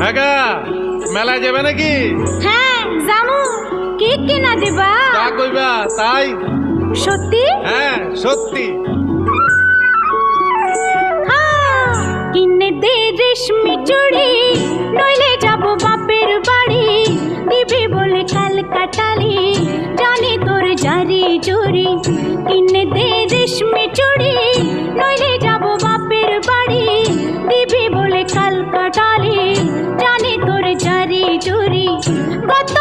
আগা মেলায় যাবে নাকি? হ্যাঁ জামু। কি কিনা দিবা? যা কইবা তাই। সত্যি? হ্যাঁ সত্যি। কিনে দে রেশমি চুড়ি, নইলে যাব বাপের বাড়ি। দিবি বলে কাল কাটালি, জানি তোর জারি জুরি। কিনে দে রেশমি চুড়ি, নইলে যাব বাপের বাড়ি। দিবি বলে কাল কাটালি, জানি তোর জারি জুরি। গত